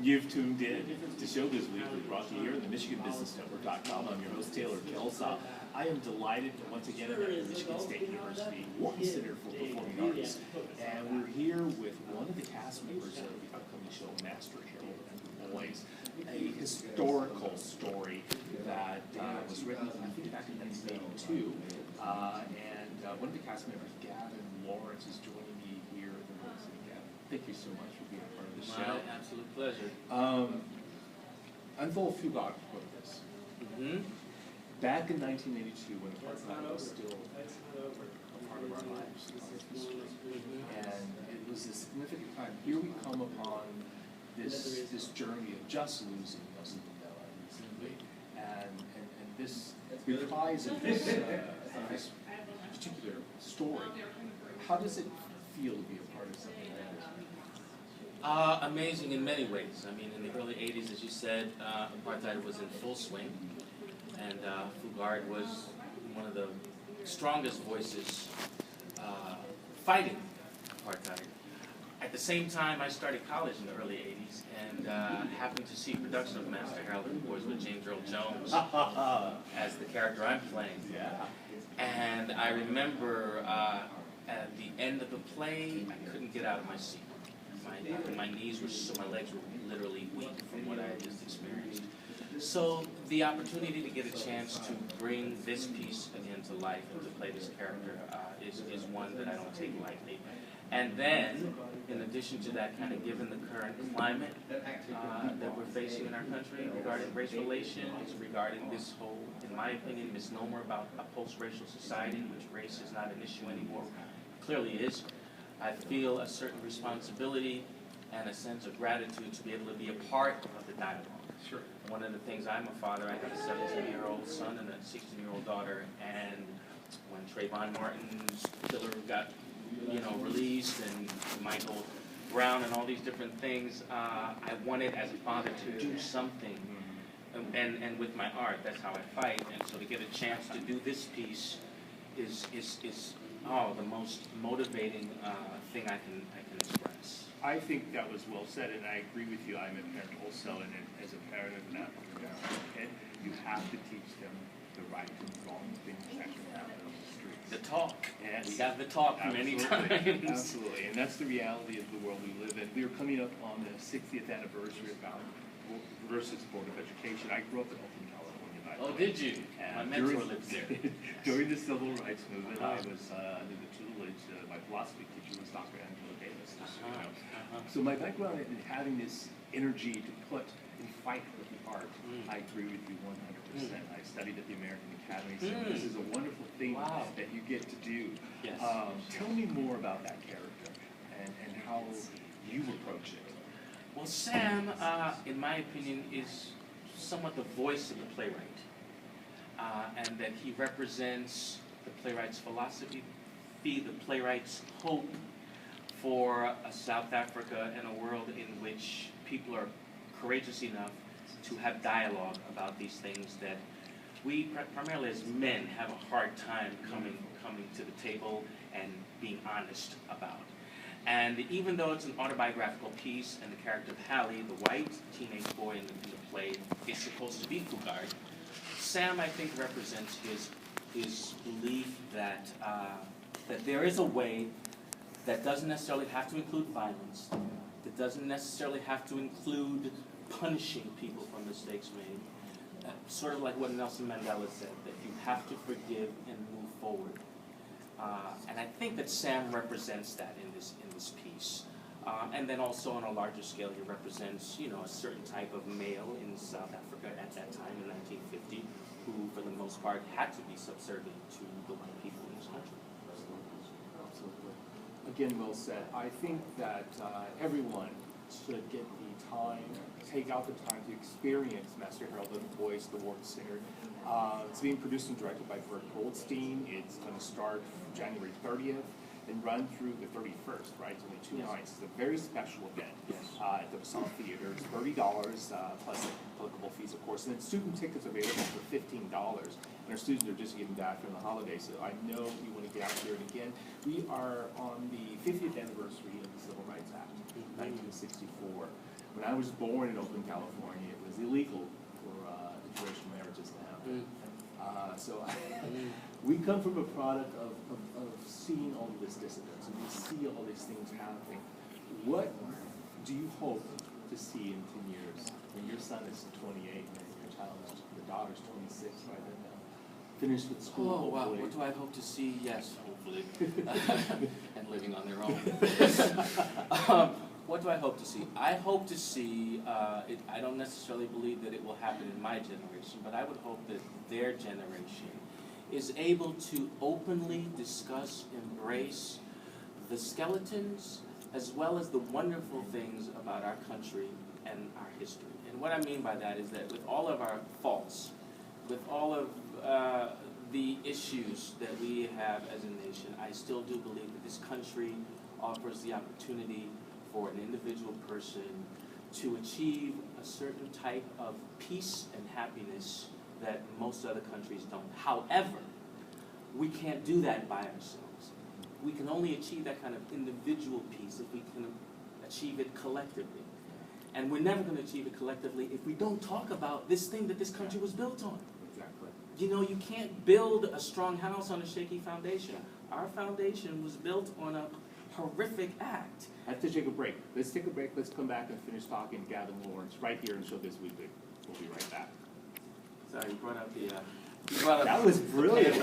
You've tuned in to Showbiz Weekly, brought to you here on the MichiganBusinessNetwork.com. I'm your host, Taylor Kelsaw. I am delighted to once again at the Michigan State University Wharton Center for Performing Arts. And we're here with one of the cast members of the upcoming show, Master Harold and the Boys, a historical story that was written, I think, back in 1982. One of the cast members, Gavin Lawrence, is joining me here at the Wharton Center. Gavin, thank you so much for being a part of the show. My absolute pleasure. Unfold Fugard wrote this. Back in 1982, when the part was still a part of our lives, and it was a significant time. Here we come upon this journey of just losing Nelson Mandela recently, and this reprise of this particular story. How does it feel to be a part of something like this? Amazing in many ways. I mean, in the early 80s, as you said, apartheid was in full swing, and Fugard was one of the strongest voices fighting apartheid. At the same time, I started college in the early 80s and happened to see a production of Master Harold and the Boys with James Earl Jones as the character I'm playing. Yeah. And I remember at the end of the play, I couldn't get out of my seat. My knees were so, my legs were literally weak from what I had just experienced. So the opportunity to get a chance to bring this piece again to life and to play this character is one that I don't take lightly. And then, in addition to that, kind of given the current climate that we're facing in our country regarding race relations, regarding this whole, in my opinion, misnomer about a post-racial society in which race is not an issue anymore, clearly is. I feel a certain responsibility and a sense of gratitude to be able to be a part of the dialogue. Sure. One of the things, I'm a father, I have a 17-year-old son and a 16-year-old daughter, and when Trayvon Martin's killer got released, and Michael Brown and all these different things, I wanted as a father to do something, and with my art, that's how I fight, and so to get a chance to do this piece is the most motivating thing I can express. I think that was well said, and I agree with you. I'm a parent also, and as a parent of an African-American kid, you have to teach them the right and wrong things that can happen on the streets. The talk. Yes. We got the talk many times. Absolutely, and that's the reality of the world we live in. We are coming up on the 60th anniversary of Gavin versus Board of Education. I grew up in Oakland, California. Oh, did you? My mentor lives there. During the Civil Rights Movement, I was under the tutelage. My philosophy teacher was Dr. Angela Davis. So my background in having this energy to put and fight with the art, I agree with you 100%. I studied at the American Academy, so this is a wonderful thing that you get to do. Yes. Tell me more about that character and how you approach it. Well, Sam, in my opinion, is somewhat the voice of the playwright, and that he represents the playwright's philosophy, the playwright's hope for a South Africa and a world in which people are courageous enough to have dialogue about these things that we, primarily as men, have a hard time coming to the table and being honest about. And even though it's an autobiographical piece, and the character of Hallie, the white teenage boy in the play, is supposed to be Fugard, Sam, I think, represents his belief that that there is a way that doesn't necessarily have to include violence, that doesn't necessarily have to include punishing people for mistakes made. Sort of like what Nelson Mandela said, that you have to forgive and move forward. And I think that Sam represents that in this piece. And then also on a larger scale, he represents, a certain type of male in South Africa at that time in 1950, who for the most part had to be subservient to the white people in this country. Absolutely. Again, well said. I think that everyone should get the time, take out the time to experience Master Harold and the Boys, the Wharton Center. It's being produced and directed by Bert Goldstein. It's going to start January 30th and run through the 31st, right? It's only 2 nights. It's a very special event at the Basant Theater. It's $30 plus applicable fees, of course. And then student tickets available for $15. And our students are just getting back from the holidays, so I know you want to get out here. And again, we are on the 50th anniversary of the Civil Rights Act, 1964. When I was born in Oakland, California, it was illegal for interracial marriages to happen. So we come from a product of seeing all of this dissidence, and we see all these things happening. What do you hope to see in 10 years when your son is 28 and your daughter's 26 right now, finished with school? Oh, wow. hopefully? What do I hope to see? Yes, hopefully. And living on their own. What do I hope to see? I hope to see, I don't necessarily believe that it will happen in my generation, but I would hope that their generation is able to openly discuss, embrace the skeletons as well as the wonderful things about our country and our history. And what I mean by that is that with all of our faults, with all of the issues that we have as a nation, I still do believe that this country offers the opportunity for an individual person to achieve a certain type of peace and happiness that most other countries don't. However, we can't do that by ourselves. We can only achieve that kind of individual peace if we can achieve it collectively. And we're never going to achieve it collectively if we don't talk about this thing that this country was built on. Exactly. You know, you can't build a strong house on a shaky foundation. Our foundation was built on a horrific act. I have to take a break. Let's take a break. Let's come back and finish talking to Gavin Lawrence right here in Showbiz Weekly. We'll be right back. Sorry, you brought up the... That was brilliant.